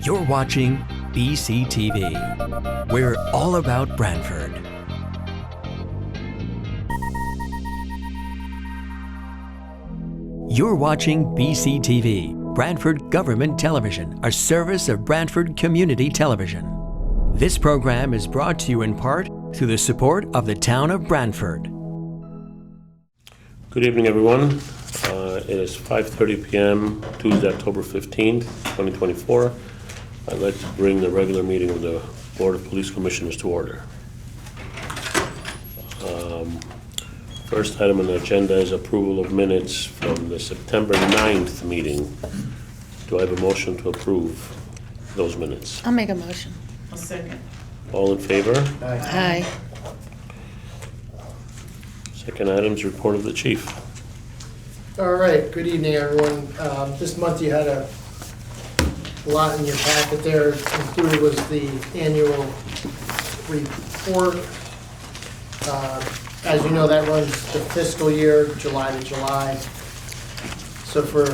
You're watching BCTV. We're all about Brantford. You're watching BCTV, Brantford Government Television, a service of Brantford Community Television. This program is brought to you in part through the support of the town of Brantford. Good evening, everyone. It is 5:30 p.m. Tuesday, October 15th, 2024. I'd like to bring the regular meeting of the Board of Police Commissioners to order. First item on the agenda is approval of minutes from the September 9th meeting. Do I have a motion to approve those minutes? I'll make a motion. I'll second. All in favor? Aye. Second item is report of the chief. All right, good evening, everyone. This month you had a lot in your packet there. Included was the annual report. As you know, that runs the fiscal year, July to July. So for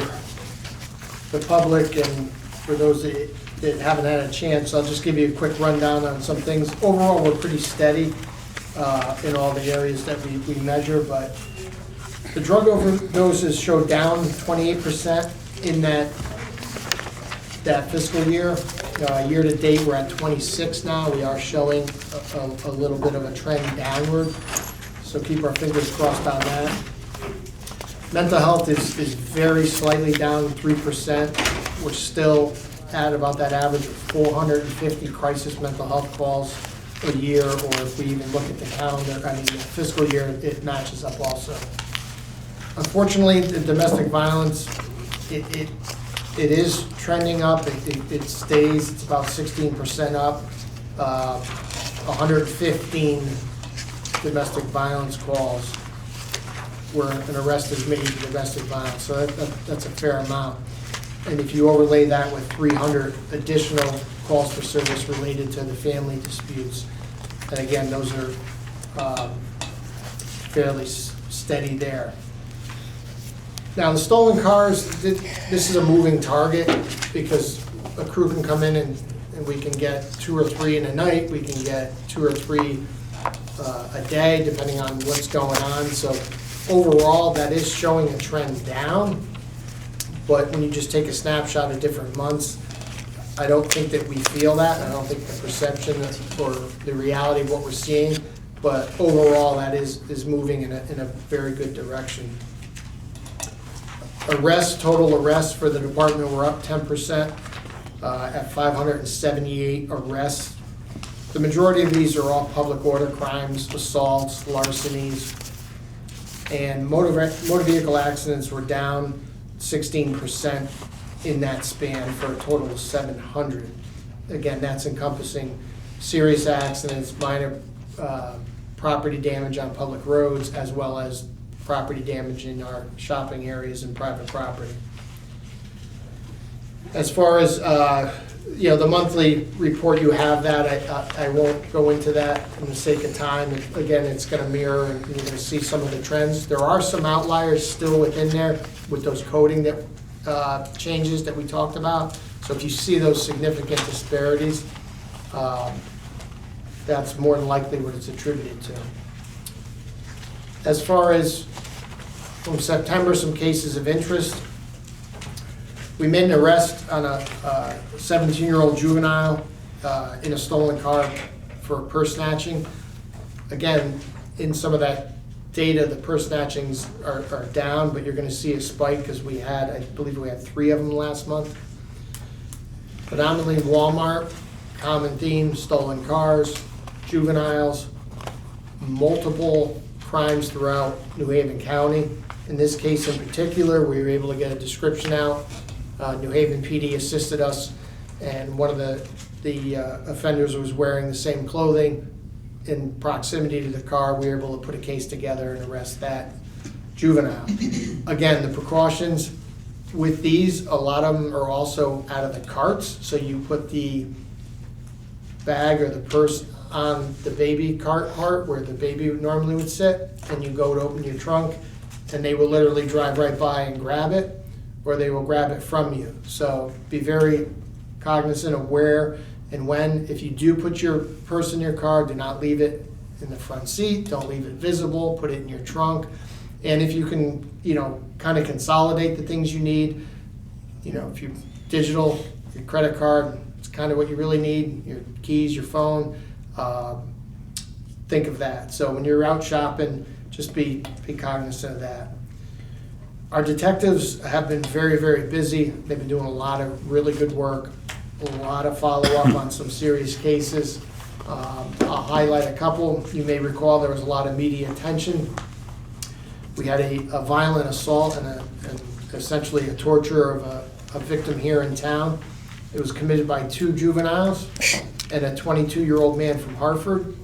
the public and for those that haven't had a chance, I'll just give you a quick rundown on some things. Overall, we're pretty steady in all the areas that we measure, but the drug overdoses showed down 28% in that fiscal year. Year to date, we're at 26 now. We are showing a little bit of a trend downward, so keep our fingers crossed on that. Mental health is very slightly down 3%. We're still at about that average of 450 crisis mental health calls a year, or if we even look at the calendar, the fiscal year, it matches up also. Unfortunately, the domestic violence, it is trending up. It stays. It's about 16% up. 115 domestic violence calls where an arrest is made for domestic violence. So that's a fair amount. And if you overlay that with 300 additional calls for service related to the family disputes, and again, those are fairly steady there. Now, the stolen cars, this is a moving target because a crew can come in and we can get 2 or 3 in a night. We can get 2 or 3 a day, depending on what's going on. So overall, that is showing a trend down. But when you just take a snapshot of different months, I don't think that we feel that. I don't think the perception or the reality of what we're seeing. But overall, that is moving in a very good direction. Total arrests for the department were up 10% at 578 arrests. The majority of these are all public order crimes, assaults, larcenies, and motor vehicle accidents were down 16% in that span for a total of 700. Again, that's encompassing serious accidents, minor property damage on public roads, as well as property damage in our shopping areas and private property. As far as the monthly report, you have that. I won't go into that for the sake of time. Again, it's going to mirror, and you're going to see some of the trends. There are some outliers still within there with those coding that changes that we talked about. So if you see those significant disparities, that's more than likely what it's attributed to. As far as from September, some cases of interest. We made an arrest on a 17-year-old juvenile in a stolen car for purse snatching. Again, in some of that data, the purse snatchings are down, but you're going to see a spike because I believe we had 3 of them last month. Predominantly Walmart, common theme, stolen cars, juveniles, multiple crimes throughout New Haven County. In this case in particular, we were able to get a description out. New Haven PD assisted us, and one of the offenders was wearing the same clothing in proximity to the car. We were able to put a case together and arrest that juvenile. Again, the precautions with these, a lot of them are also out of the carts. So you put the bag or the purse on the baby cart part where the baby normally would sit, and you go to open your trunk, and they will literally drive right by and grab it, or they will grab it from you. So be very cognizant of where and when. If you do put your purse in your car, do not leave it in the front seat. Don't leave it visible. Put it in your trunk. And if you can, kind of consolidate the things you need, if you digital, your credit card, it's kind of what you really need, your keys, your phone, think of that. So when you're out shopping, just be cognizant of that. Our detectives have been very, very busy. They've been doing a lot of really good work, a lot of follow-up on some serious cases. I'll highlight a couple. You may recall there was a lot of media attention. We had a violent assault and essentially a torture of a victim here in town. It was committed by 2 juveniles and a 22-year-old man from Hartford.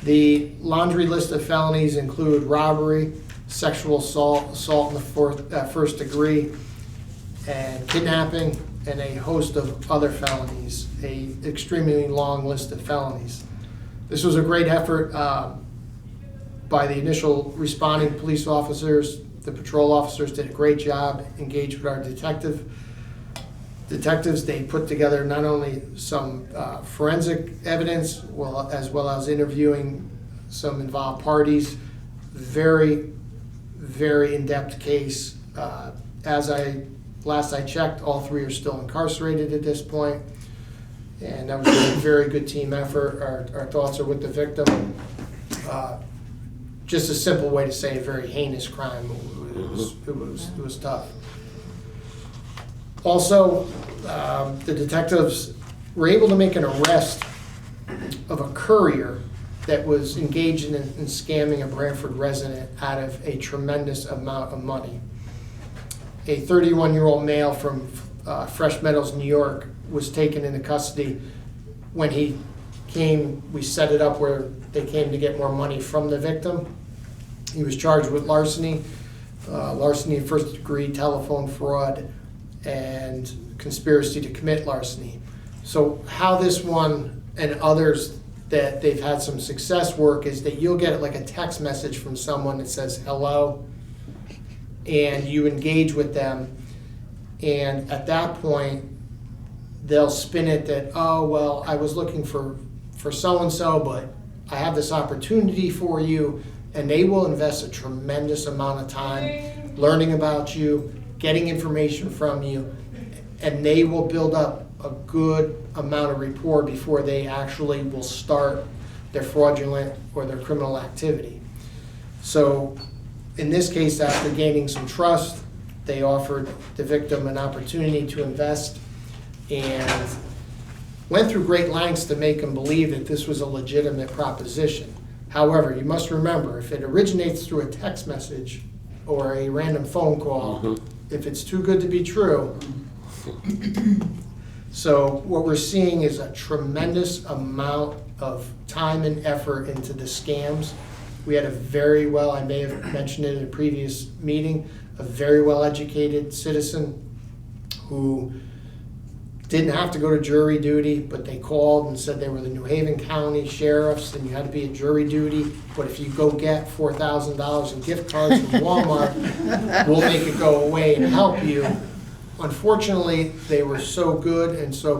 The laundry list of felonies include robbery, sexual assault in the first degree, and kidnapping, and a host of other felonies, a extremely long list of felonies. This was a great effort by the initial responding police officers. The patrol officers did a great job, engaged with our detectives. They put together not only some forensic evidence, as well as interviewing some involved parties. Very, very in-depth case. Last I checked, all 3 are still incarcerated at this point. And that was a very good team effort. Our thoughts are with the victim. Just a simple way to say a very heinous crime. It was tough. Also, the detectives were able to make an arrest of a courier that was engaged in scamming a Branford resident out of a tremendous amount of money. A 31-year-old male from Fresh Meadows, New York, was taken into custody. When he came, we set it up where they came to get more money from the victim. He was charged with larceny, larceny first degree, telephone fraud, and conspiracy to commit larceny. So how this one and others that they've had some success work is that you'll get like a text message from someone that says hello, and you engage with them, and at that point they'll spin it that, oh well, I was looking for so-and-so, but I have this opportunity for you, and they will invest a tremendous amount of time learning about you, getting information from you, and they will build up a good amount of rapport before they actually will start their fraudulent or their criminal activity. So in this case, after gaining some trust, they offered the victim an opportunity to invest and went through great lengths to make him believe that this was a legitimate proposition. However, you must remember, if it originates through a text message or a random phone call, if it's too good to be true. So what we're seeing is a tremendous amount of time and effort into the scams. We had I may have mentioned it in a previous meeting, a very well-educated citizen who didn't have to go to jury duty, but they called and said they were the New Haven County Sheriffs and you had to be at jury duty. But if you go get $4,000 in gift cards from Walmart, we'll make it go away and help you. Unfortunately, they were so good and so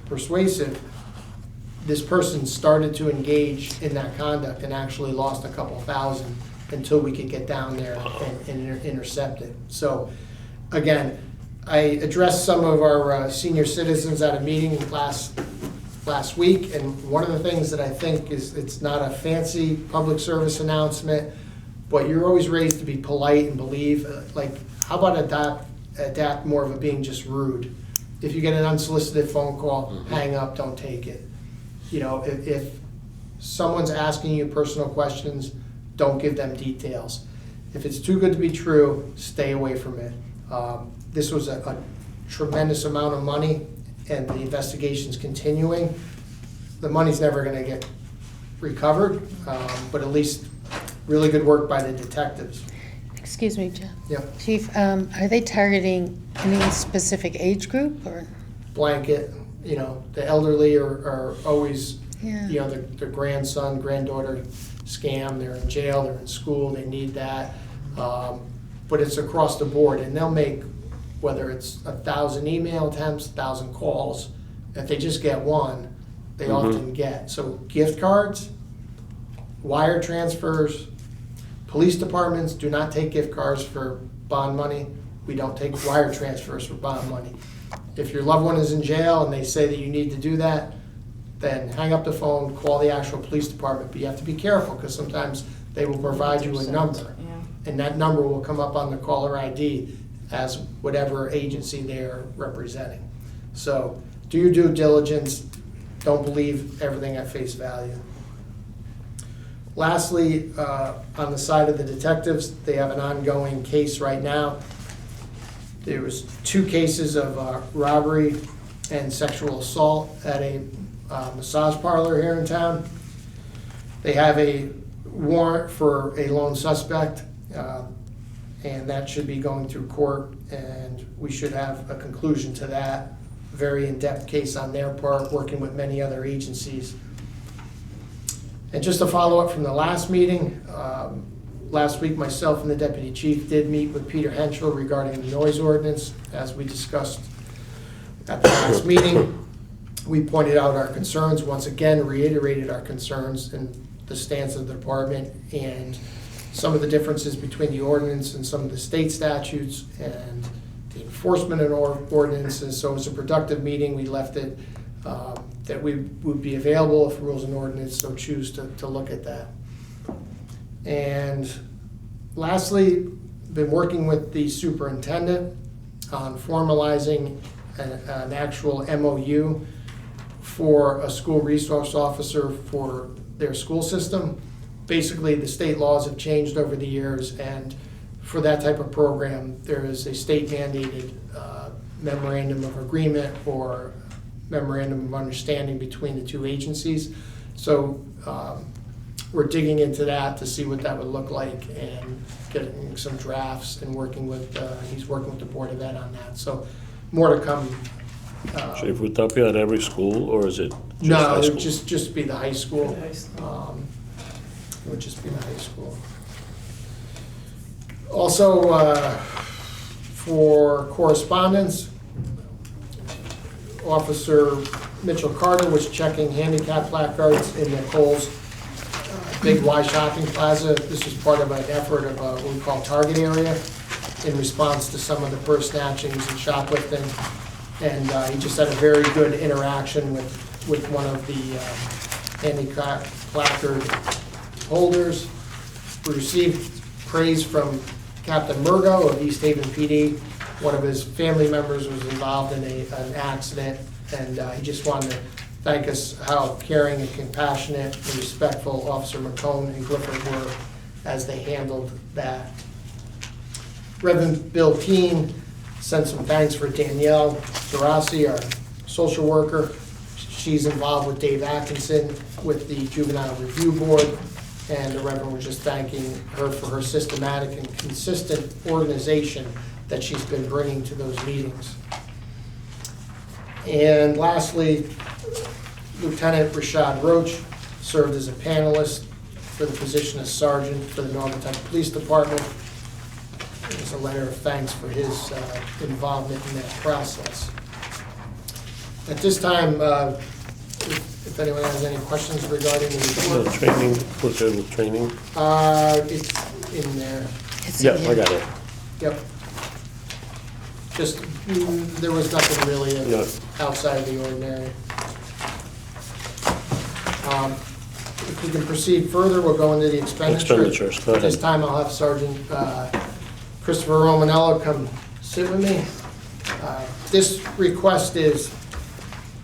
persuasive, this person started to engage in that conduct and actually lost a couple thousand until we could get down there and intercept it. So again, I addressed some of our senior citizens at a meeting last week, and one of the things that I think is, it's not a fancy public service announcement, but you're always raised to be polite and believe, like, how about adapt more of it being just rude. If you get an unsolicited phone call, hang up, don't take it. If someone's asking you personal questions, don't give them details. If it's too good to be true, stay away from it. This was a tremendous amount of money, and the investigation's continuing. The money's never going to get recovered, but at least really good work by the detectives. Excuse me, Jeff. Yep. Chief, are they targeting any specific age group or? Blanket, the elderly are always, Yeah. their grandson, granddaughter scam, they're in jail, they're in school, they need that. But it's across the board, and they'll make whether it's 1,000 email attempts, 1,000 calls, if they just get one, they often get. So gift cards, wire transfers, police departments do not take gift cards for bond money. We don't take wire transfers for bond money. If your loved one is in jail and they say that you need to do that, then hang up the phone, call the actual police department. But you have to be careful because sometimes they will provide you a number. And that number will come up on the caller ID as whatever agency they're representing. So do your due diligence. Don't believe everything at face value. Lastly, on the side of the detectives, they have an ongoing case right now. There was 2 cases of robbery and sexual assault at a massage parlor here in town. They have a warrant for a lone suspect, and that should be going through court, and we should have a conclusion to that. Very in-depth case on their part, working with many other agencies. And just to follow up from the last meeting, last week myself and the deputy chief did meet with Peter Henschel regarding the noise ordinance. As we discussed at the last meeting, we pointed out our concerns, once again reiterated our concerns and the stance of the department and some of the differences between the ordinance and some of the state statutes and the enforcement of ordinances. So it was a productive meeting. We left it that we would be available if rules and ordinance so choose to look at that. And lastly, been working with the superintendent on formalizing an actual MOU for a school resource officer for their school system. Basically, the state laws have changed over the years, and for that type of program, there is a state mandated memorandum of agreement or memorandum of understanding between the 2 agencies. So we're digging into that to see what that would look like and getting some drafts and working with, he's working with the Board of Ed on that. So more to come. Chief, would that be at every school, or is it just No, high it school? would just be the high school. It would just be the high school. Also, for correspondence, Officer Mitchell Carter was checking handicap placards in Nicole's Big Y Shopping Plaza. This was part of an effort of what we call target area in response to some of the purse snatchings and shoplifting. And he just had a very good interaction with one of the handicap placard holders. We received praise from Captain Murgo of East Haven PD. One of his family members was involved in an accident, and he just wanted to thank us how caring and compassionate and respectful Officer McCone and Clifford were as they handled that. Reverend Bill Keene sent some thanks for Danielle Gerasi, our social worker. She's involved with Dave Atkinson with the Juvenile Review Board, and the Reverend was just thanking her for her systematic and consistent organization that she's been bringing to those meetings. And lastly, Lieutenant Rashad Roach served as a panelist for the position of sergeant for the Northern Kentucky Police Department. There's a letter of thanks for his involvement in that process. At this time, if anyone has any questions regarding the The report, training, what's there with training? it's in there. Yeah, I got it. Yep. Just, there was nothing really Yeah. outside of the ordinary. If we can proceed further, we'll go into the expenditure. Expenditures, go At this ahead. time, I'll have Sergeant Christopher Romanello come sit with me. This request is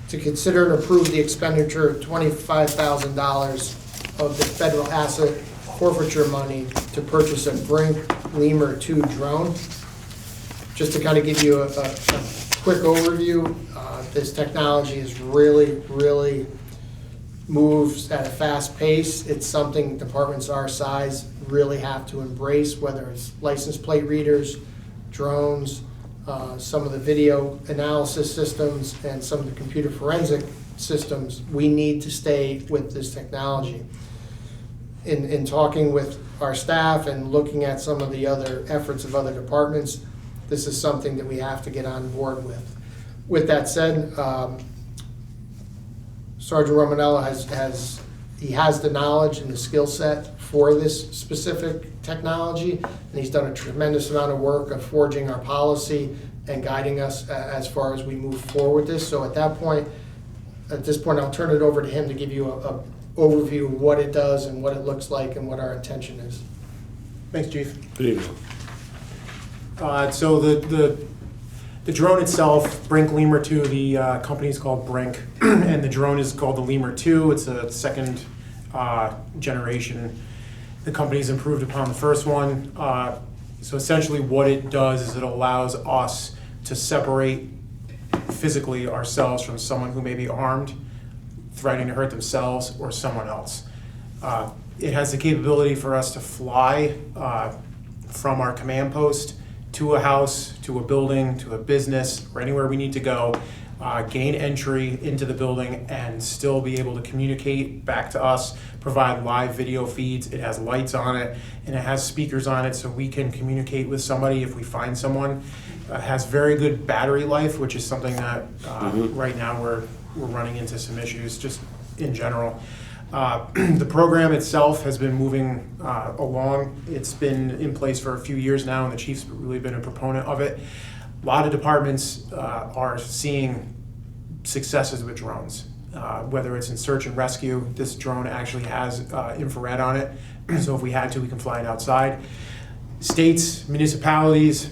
to consider and approve the expenditure of $25,000 of the federal asset forfeiture money to purchase a Brink Lemur 2 drone. Just to kind of give you a quick overview, this technology is really moves at a fast pace. It's something departments our size really have to embrace, whether it's license plate readers, drones, some of the video analysis systems, and some of the computer forensic systems. We need to stay with this technology. In talking with our staff and looking at some of the other efforts of other departments, this is something that we have to get on board with. With that said, Sergeant Romanella has the knowledge and the skill set for this specific technology, and he's done a tremendous amount of work of forging our policy and guiding us as far as we move forward with this. So at this point, I'll turn it over to him to give you a overview of what it does and what it looks like and what our intention is. Thanks, Chief. Good evening. So the drone itself, Brink Lemur 2, the company is called Brink, and the drone is called the Lemur 2. It's a second generation. The company's improved upon the first one. So essentially what it does is it allows us to separate physically ourselves from someone who may be armed, threatening to hurt themselves or someone else. It has the capability for us to fly from our command post to a house, to a building, to a business, or anywhere we need to go, gain entry into the building and still be able to communicate back to us, provide live video feeds. It has lights on it and it has speakers on it so we can communicate with somebody if we find someone. It has very good battery life, which is something that right now we're running into some issues just in general. The program itself has been moving along. It's been in place for a few years now, and the chief's really been a proponent of it. A lot of departments are seeing successes with drones. Whether it's in search and rescue, this drone actually has infrared on it, so if we had to, we can fly it outside. States, municipalities,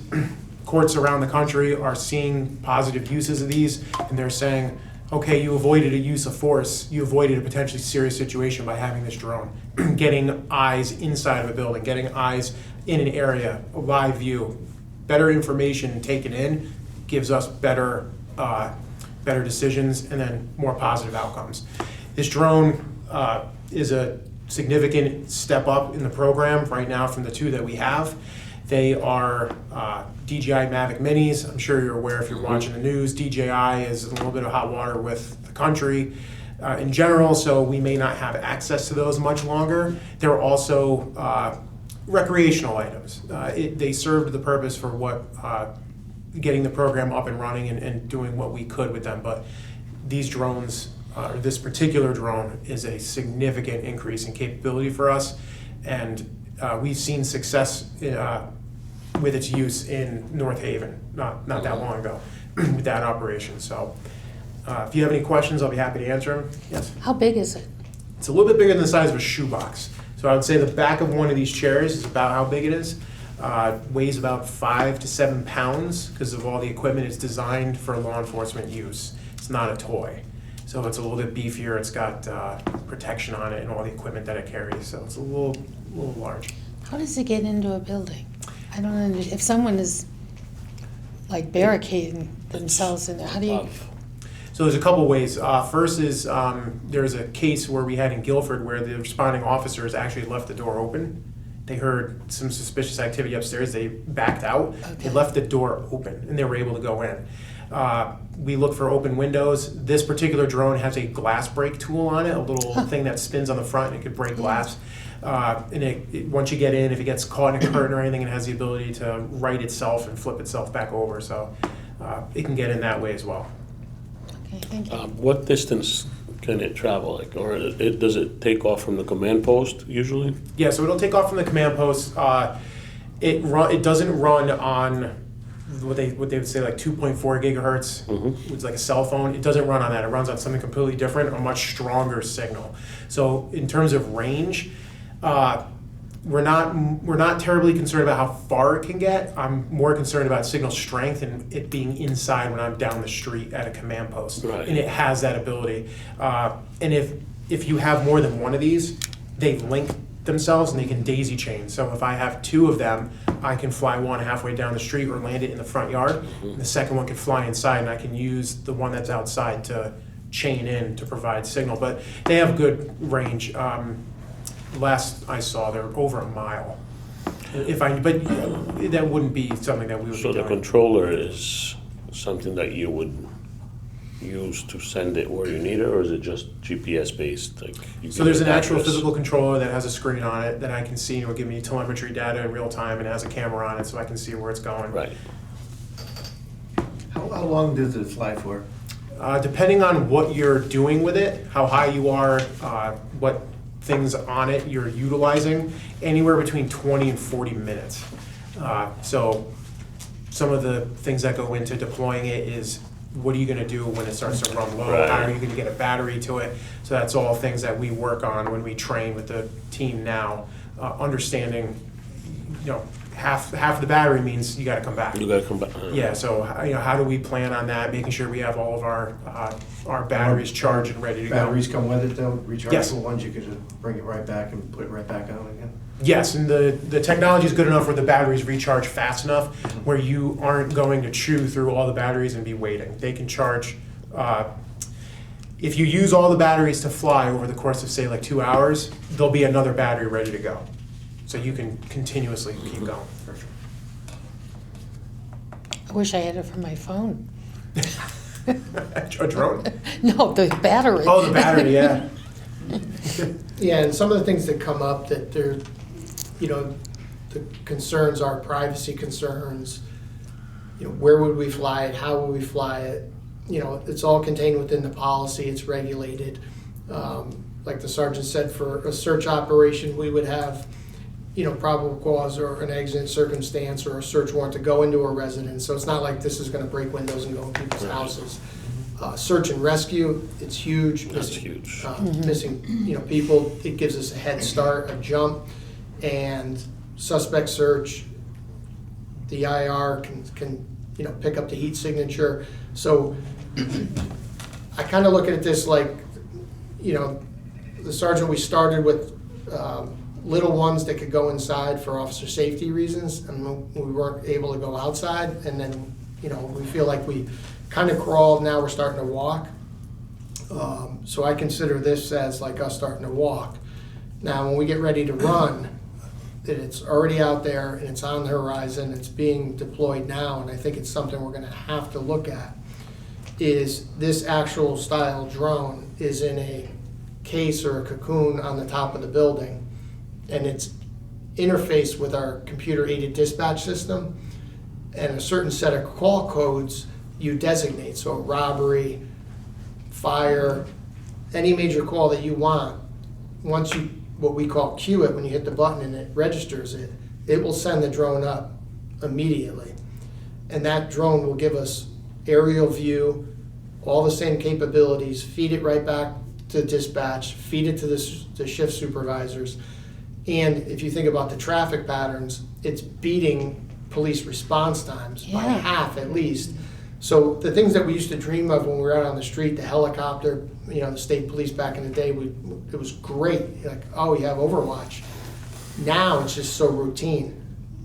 courts around the country are seeing positive uses of these, and they're saying, okay, you avoided a use of force, you avoided a potentially serious situation by having this drone. Getting eyes inside of a building, getting eyes in an area, a live view, better information taken in gives us better decisions and then more positive outcomes. This drone is a significant step up in the program right now from the two that we have. They are DJI Mavic Minis. I'm sure you're aware if you're watching the news. DJI is in a little bit of hot water with the country in general, so we may not have access to those much longer. They're also recreational items. They served the purpose for what getting the program up and running and doing what we could with them, but these drones, or this particular drone, is a significant increase in capability for us, and we've seen success with its use in North Haven not that long ago with that operation. So if you have any questions, I'll be happy to answer them. Yes? How big is it? It's a little bit bigger than the size of a shoebox. So I would say the back of one of these chairs is about how big it is. Weighs about 5 to 7 pounds because of all the equipment. It's designed for law enforcement use. It's not a toy. So it's a little bit beefier. It's got protection on it and all the equipment that it carries. So it's a little large. How does it get into a building? I don't understand. If someone is like barricading themselves in there, how do you? So there's a couple ways. First is there's a case where we had in Guilford where the responding officers actually left the door open. They heard some suspicious activity upstairs. They backed out. Okay. They left the door open, and they were able to go in. We look for open windows. This particular drone has a glass break tool on it, a little thing that spins on the front, and it could break glass. And once you get in, if it gets caught in a curtain or anything, it has the ability to right itself and flip itself back over. So it can get in that way as well. Okay, thank you. What distance can it travel, like, or does it take off from the command post usually? Yeah, so it'll take off from the command post. It doesn't run on what they would say like 2.4 gigahertz. It's like a cell phone. It doesn't run on that. It runs on something completely different, a much stronger signal. So in terms of range, we're not terribly concerned about how far it can get. I'm more concerned about signal strength and it being inside when I'm down the street at a command post. Right. And it has that ability. And if you have more than one of these, they link themselves and they can daisy chain. So if I have two of them, I can fly one halfway down the street or land it in the front yard. And the second one can fly inside, and I can use the one that's outside to chain in to provide signal. But they have good range. Last I saw, they're over a mile. But that wouldn't be something that we would So be the doing. controller is something that you would use to send it where you need it, or is it just GPS based? Like So there's an actual address? physical controller that has a screen on it that I can see and will give me telemetry data in real time and has a camera on it so I can see where it's going. Right. long does it fly for? Depending on what you're doing with it, how high you are, what things on it you're utilizing, anywhere between 20 and 40 minutes. So some of the things that go into deploying it is, what are you gonna do when it starts to run low? Right. How are you gonna get a battery to it? So that's all things that we work on when we train with the team now, understanding, half the battery means you gotta come back. You gotta come back. Yeah, so, how do we plan on that, making sure we have all of our batteries charged and ready to go? Batteries come with it though, Yes. rechargeable ones, you could just bring it right back and put it right back on again? Yes, and the technology is good enough where the batteries recharge fast enough where you aren't going to chew through all the batteries and be waiting. They can charge, if you use all the batteries to fly over the course of, say, like 2 hours, there'll be another battery ready to go. So you can continuously keep going. I wish I had it for my phone. A drone? No, the battery. Oh, the battery, yeah. Yeah, and some of the things that come up that they're, the concerns are privacy concerns. Where would we fly it? How would we fly it? It's all contained within the policy. It's regulated. Like the sergeant said, for a search operation, we would have, probable cause or an exigent circumstance or a search warrant to go into a residence. So it's not like this is going to break windows and go in people's houses. Search and rescue, it's huge. That's huge. Missing, people, it gives us a head start, a jump, and suspect search, the IR can pick up the heat signature. So I kind of look at this like, the sergeant, we started with little ones that could go inside for officer safety reasons, and we weren't able to go outside, and then, we feel like we kind of crawled, now we're starting to walk. So I consider this as like us starting to walk. Now, when we get ready to run, that it's already out there and it's on the horizon, it's being deployed now, and I think it's something we're gonna have to look at, is this actual style drone is in a case or a cocoon on the top of the building, and it's interfaced with our computer-aided dispatch system, and a certain set of call codes you designate, so robbery, fire, any major call that you want. Once you, what we call cue it, when you hit the button and it registers it, it will send the drone up immediately. And that drone will give us aerial view, all the same capabilities, feed it right back to dispatch, feed it to the shift supervisors. And if you think about the traffic patterns, it's beating police response times by Yeah. half at least. So the things that we used to dream of when we were out on the street, the helicopter, the state police back in the day, it was great. Like, oh, you have Overwatch. Now it's just so routine.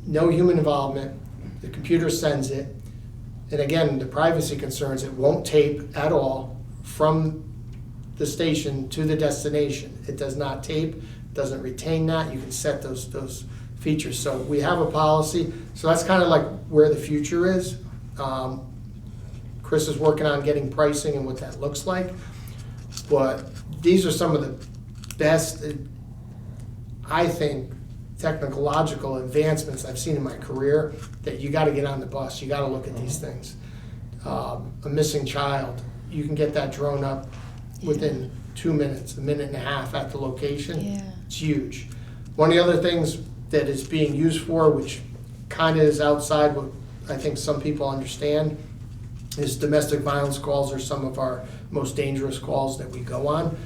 No human involvement. The computer sends it. And again, the privacy concerns, it won't tape at all from the station to the destination. It does not tape, doesn't retain that. You can set those features. So we have a policy. So that's kind of like where the future is. Chris is working on getting pricing and what that looks like. But these are some of the best, I think, technological advancements I've seen in my career that you got to get on the bus. You got to look at these things. A missing child, you can get that drone up within 2 minutes, a minute and a half at the location. Yeah. It's huge. One of the other things that it's being used for, which kind of is outside what I think some people understand, is domestic violence calls are some of our most dangerous calls that we go on.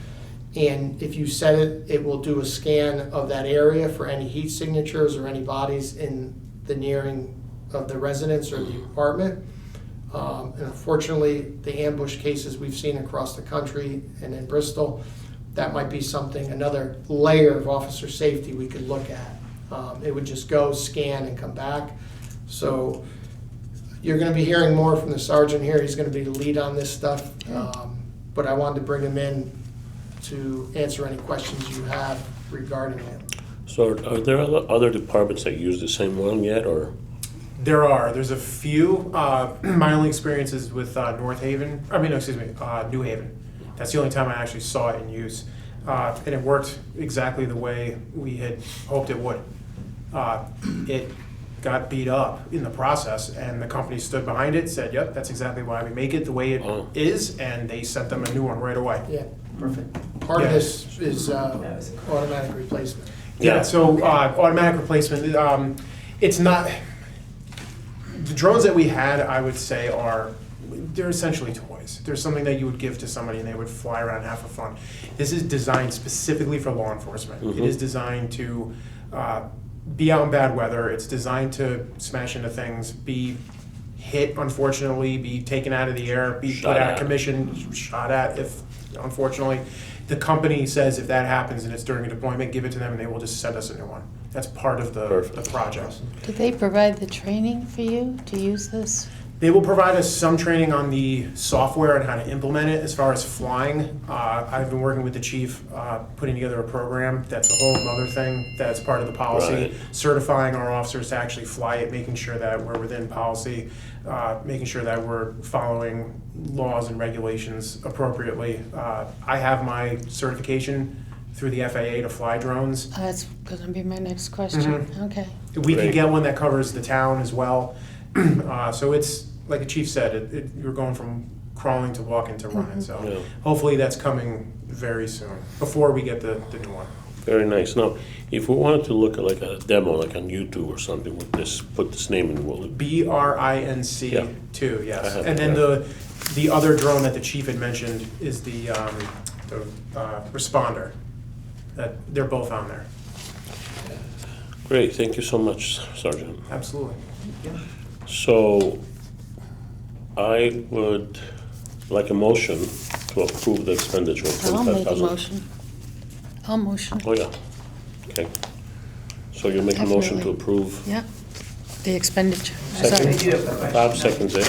And if you set it, it will do a scan of that area for any heat signatures or any bodies in the nearing of the residence or the apartment. And unfortunately, the ambush cases we've seen across the country and in Bristol, that might be something, another layer of officer safety we could look at. It would just go, scan, and come back. So you're gonna be hearing more from the sergeant here. He's gonna be the lead on this stuff. But I wanted to bring him in to answer any questions you have regarding it. So are there other departments that use the same one yet, or? There's a few. My only experience is with New Haven. That's the only time I actually saw it in use. And it worked exactly the way we had hoped it would. It got beat up in the process, and the company stood behind it, said, yep, that's exactly why we make it the way it Oh. is, and they sent them a new one right away. Yeah, Perfect. part of Yeah. this is automatic replacement. Yeah, so automatic replacement, it's not, the drones that we had, I would say, they're essentially toys. They're something that you would give to somebody and they would fly around and have for fun. This is designed specifically for law enforcement. It is designed to be out in bad weather. It's designed to smash into things, be hit, unfortunately, be taken out of the air, be Shot put out at. of commission, shot at, if, unfortunately. The company says if that happens and it's during a deployment, give it to them and they will just send us a new one. That's part of the Perfect. project. Do they provide the training for you to use this? They will provide us some training on the software and how to implement it. As far as flying, I've been working with the chief, putting together a program. That's a whole other thing that's part of the policy. Right. Certifying our officers to actually fly it, making sure that we're within policy, making sure that we're following laws and regulations appropriately. I have my certification through the FAA to fly drones. That's gonna be my next question. Okay. We can Great. get one that covers the town as well. So it's, like the chief said, you're going from crawling to walking to running. So Yeah. hopefully that's coming very soon, before we get the new one. Very nice. Now, if we wanted to look at like a demo, like on YouTube or something with this, put this name in, will it be? BRINC Yeah. 2, I yes. have And it, then yeah. the other drone that the chief had mentioned is the responder. That they're both on there. Great, thank you so much, Sergeant. Absolutely. So I would like a motion to approve the expenditure of I'll make a 25,000. motion. I'll motion. Oh, yeah, okay. So you make a motion to Definitely. approve. Yep. The expenditure. Second. Sorry. I do have a question. Bob seconds it.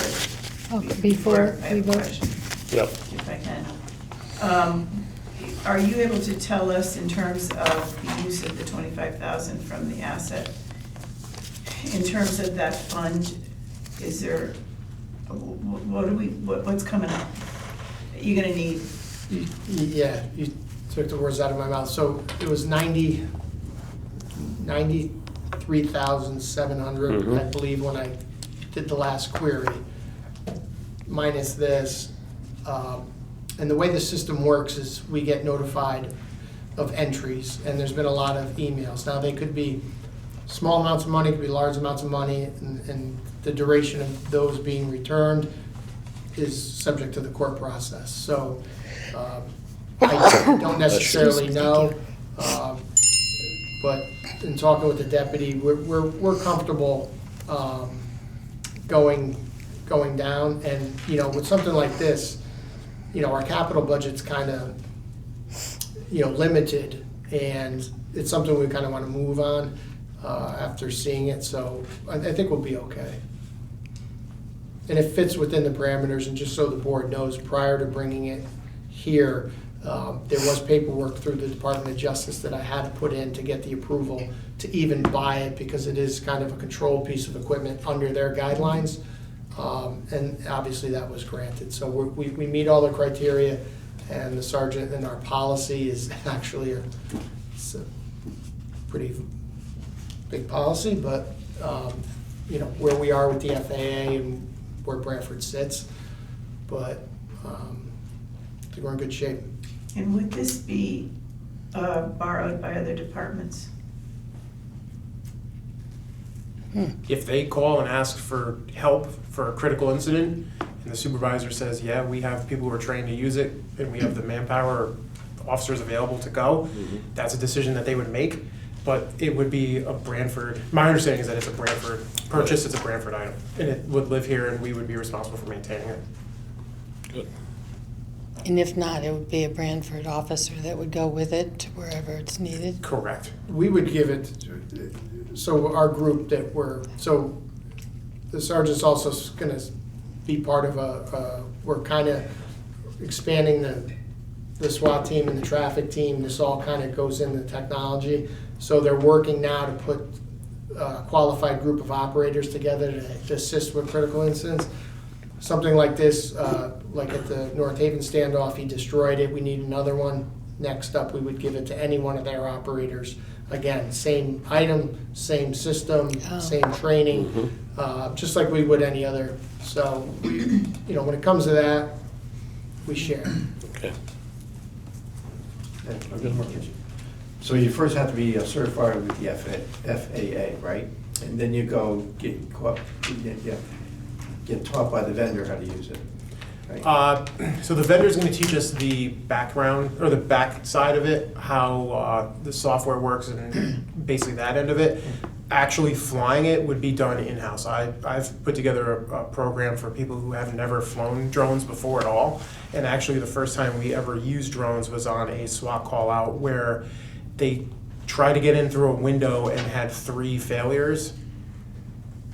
Oh, before I we have a vote. question, Yep. if I can. Are you able to tell us in terms of the use of the 25,000 from the asset? In terms of that fund, is there, what's coming up? You're gonna need, Yeah, you took the words out of my mouth. So it was 93,700, I believe, when I did the last query, minus this. And the way the system works is we get notified of entries, and there's been a lot of emails. Now, they could be small amounts of money, could be large amounts of money, and the duration of those being returned is subject to the court process. So I don't necessarily know, but in talking with the deputy, we're comfortable going down. And, you know, with something like this, you know, our capital budget's kind of, you know, limited, and it's something we kind of want to move on after seeing it, so I think we'll be okay. And it fits within the parameters, and just so the board knows, prior to bringing it here, there was paperwork through the Department of Justice that I had to put in to get the approval to even buy it, because it is kind of a controlled piece of equipment under their guidelines. And obviously that was granted. So we meet all the criteria, and the sergeant, and our policy is actually it's a pretty big policy, but, you know, where we are with the FAA and where Brantford sits, but I think we're in good shape. and would this be borrowed by other departments? If they call and ask for help for a critical incident, and the supervisor says, yeah, we have people who are trained to use it, and we have the manpower, or officers available to go, that's a decision that they would make. But it would be a Brantford, my understanding is that it's a Brantford purchase, it's a Brantford item, and it would live here, and we would be responsible for maintaining it. Good. And if not, it would be a Branford officer that would go with it to wherever it's needed. Correct. We would give it, so our group that so the sergeant's also gonna be part of we're kind of expanding the SWAT team and the traffic team. This all kind of goes into technology. So they're working now to put a qualified group of operators together to assist with critical incidents. Something like this, like at the North Haven standoff, he destroyed it, we need another one. Next up, we would give it to any one of their operators Again, same item, same system, Oh. same training, just like we would any other. So, when it comes to that, we share. Okay. So you first have to be certified with the FAA, right? And then you go get taught by the vendor how to use it, right? So the vendor's gonna teach us the background, or the back side of it, how the software works and basically that end of it. Actually flying it would be done in-house. I've put together a program for people who have never flown drones before at all. And actually, the first time we ever used drones was on a SWAT call-out where they tried to get in through a window and had 3 failures.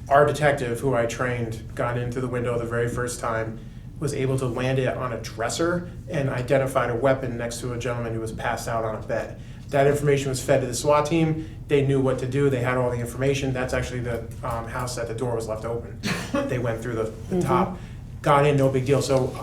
Our detective, who I trained, got in through the window the very first time, was able to land it on a dresser and identified a weapon next to a gentleman who was passed out on a bed. That information was fed to the SWAT team. They knew what to do. They had all the information. That's actually the house that the door was left open. They went through the top, got in, no big deal. So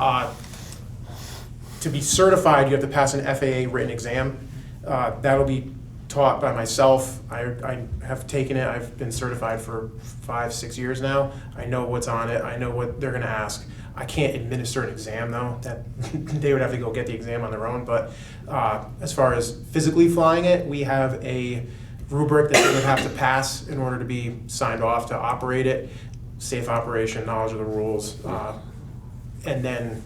to be certified, you have to pass an FAA written exam. That'll be taught by myself. I have taken it. I've been certified for 5-6 years now. I know what's on it. I know what they're gonna ask. I can't administer an exam though. That they would have to go get the exam on their own. But as far as physically flying it, we have a rubric that they would have to pass in order to be signed off to operate it. Safe operation, knowledge of the rules, and then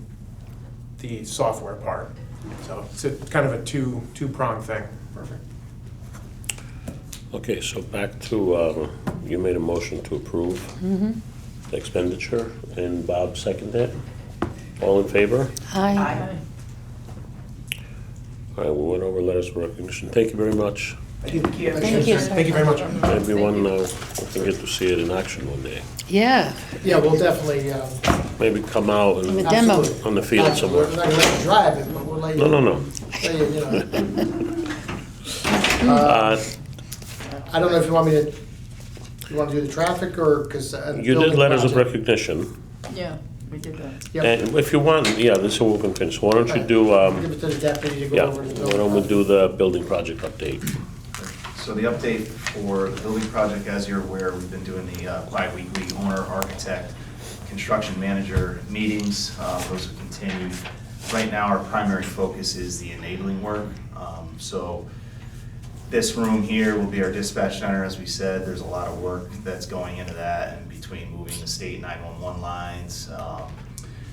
the software part. So it's kind of a two-pronged thing. Perfect. Okay, so back to, you made a motion to approve the expenditure, and Bob seconded it. All in favor? Aye. All right, we went over letters of recognition. Thank you very much. Thank you. Thank you, sir. Thank you very much. Everyone, we can get to see it in action one day. Yeah, Yeah, we'll definitely, Maybe come out in the and demo. absolutely. on the field We're somewhere. not gonna let you drive it, but we'll let you. No. let you, Uh, I don't know if you want me to, you want to do the traffic or, because. You did letters of recognition, Yeah, we did that. Yep. and if you want, yeah, this is what we can finish. Why don't you do, Give it to the deputy to go yeah, over the why don't we building. do the building project update? So the update for the building project, as you're aware, we've been doing the bi-weekly owner, architect, construction manager meetings. Those have continued. Right now, our primary focus is the enabling work. So this room here will be our dispatch center, as we said. There's a lot of work that's going into that, and between moving the state 911 lines,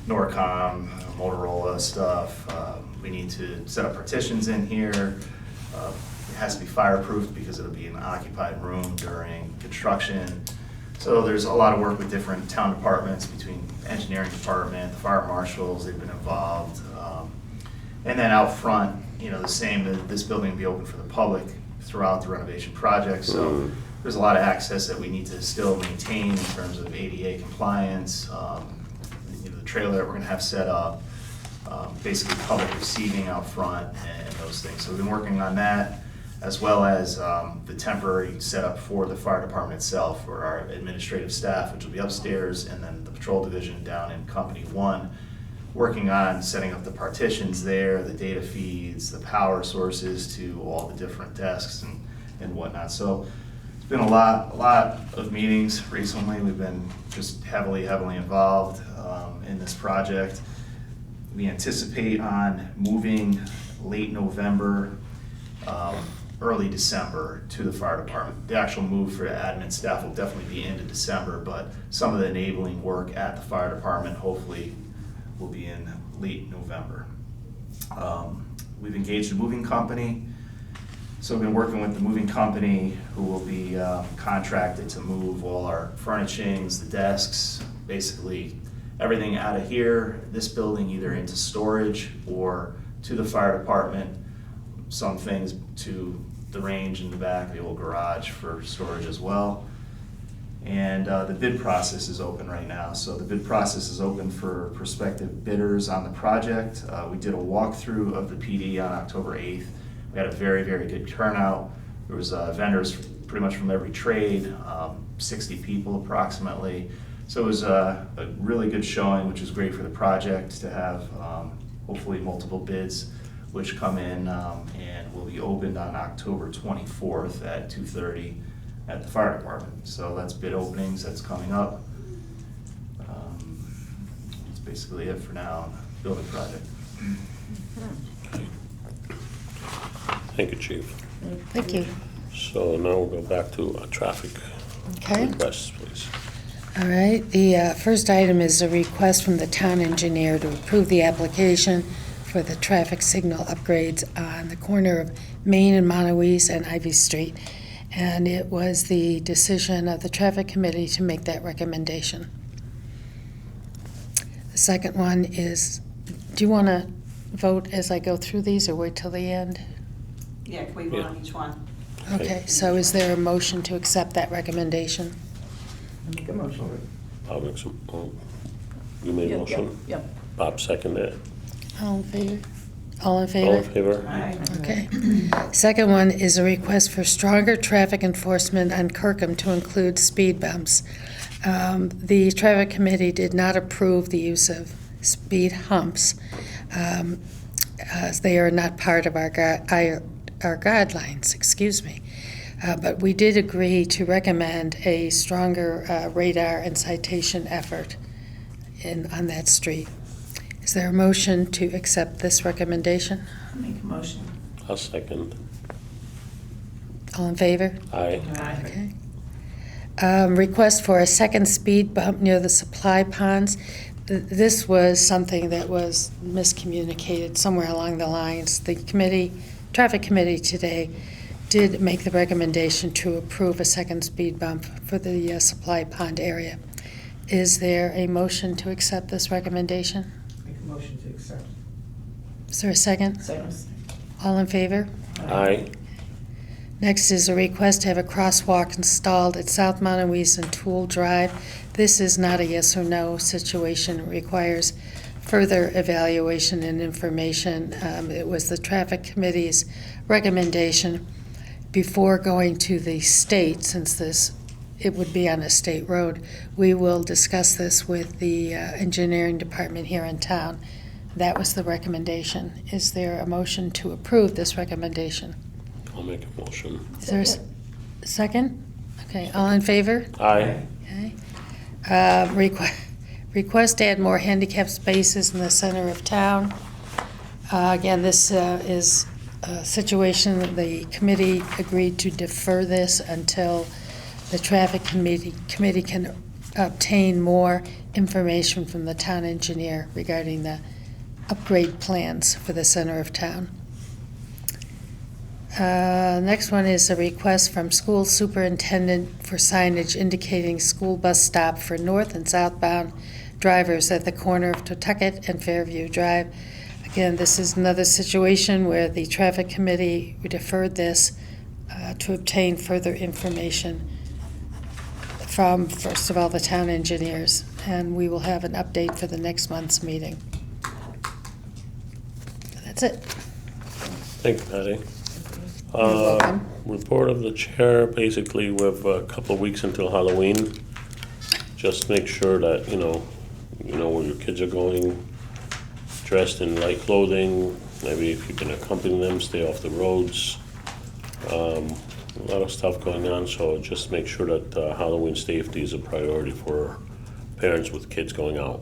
Norcom, Motorola stuff. We need to set up partitions in here. It has to be fireproof because it'll be an occupied room during construction. So there's a lot of work with different town departments, between engineering department, the fire marshals, they've been involved. And then out front, the same, this building will be open for the public throughout the renovation project. So there's a lot of access that we need to still maintain in terms of ADA compliance, the trailer that we're gonna have set up, basically public receiving out front and those things. So we've been working on that, as well as the temporary setup for the fire department itself, for our administrative staff, which will be upstairs, and then the patrol division down in Company 1, working on setting up the partitions there, the data feeds, the power sources to all the different desks and whatnot. So it's been a lot of meetings recently. We've been just heavily involved in this project. We anticipate on moving late November, early December to the fire department. The actual move for admin staff will definitely be into December, but some of the enabling work at the fire department hopefully will be in late November. We've engaged a moving company. So we've been working with the moving company, who will be contracted to move all our furnishings, the desks, basically everything out of here, this building, either into storage or to the fire department. Some things to the range in the back, the old garage, for storage as well. And the bid process is open right now. So the bid process is open for prospective bidders on the project. We did a walkthrough of the PD on October 8th. We had a very good turnout. There was vendors pretty much from every trade, 60 people approximately. So it was a really good showing, which is great for the project to have hopefully multiple bids which come in and will be opened on October 24th at 2:30 at the fire department. So that's bid openings, that's coming up. That's basically it for now on the building project. Thank you, Chief. Thank you. So now we'll go back to traffic Okay. requests, please. All right, the first item is a request from the town engineer to approve the application for the traffic signal upgrades on the corner of Main and Monoese and Ivy Street. And it was the decision of the traffic committee to make that recommendation. The second one is, do you want to vote as I go through these or wait till the end? Yeah, can we vote on each one? Okay, so is there a motion to accept that recommendation? Make a motion. I'll make some, you made a motion? Yep. Bob seconded it. All in favor? All in All favor? in favor? Aye. Okay. Second one is a request for stronger traffic enforcement on Kirkham to include speed bumps. The traffic committee did not approve the use of speed humps, as they are not part of our guidelines, excuse me. But we did agree to recommend a stronger radar and citation effort on that street. Is there a motion to accept this recommendation? I'll make a motion. I'll second. All in favor? Aye. Okay. Request for a second speed bump near the supply ponds. This was something that was miscommunicated somewhere along the lines. The traffic committee today did make the recommendation to approve a second speed bump for the supply pond area. Is there a motion to accept this recommendation? Make a motion to accept. Is there a second? Second. All in favor? Aye. Next is a request to have a crosswalk installed at South Monoese and Toole Drive. This is not a yes or no situation. It requires further evaluation and information. It was the traffic committee's recommendation before going to the state, since it would be on a state road. We will discuss this with the engineering department here in town. That was the recommendation. Is there a motion to approve this recommendation? I'll make a motion. Is there a second? Okay, all in favor? Aye. Okay. Request to add more handicap spaces in the center of town. Again, this is a situation that the committee agreed to defer this until the traffic committee can obtain more information from the town engineer regarding the upgrade plans for the center of town. Next one is a request from school superintendent for signage indicating school bus stop for north and southbound drivers at the corner of Totucket and Fairview Drive. Again, this is another situation where the traffic committee deferred this to obtain further information from, first of all, the town engineers, and we will have an update for the next month's meeting. That's it. Thank you, Patty. welcome. Report of the chair, basically, we have a couple of weeks until Halloween. Just make sure that, you know where your kids are going, dressed in light clothing. Maybe if you can accompany them, stay off the roads. A lot of stuff going on, so just make sure that Halloween safety is a priority for parents with kids going out.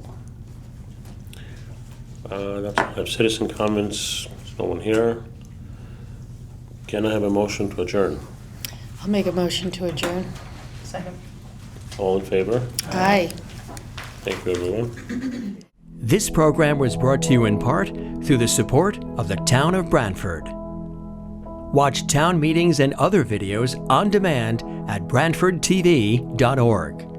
That's all I have. Citizen comments, there's no one here. Can I have a motion to adjourn? I'll make a motion to adjourn. Second. All in favor? Aye. Thank you, everyone. This program was brought to you in part through the support of the Town of Brantford. Watch town meetings and other videos on demand at BrantfordTV.org.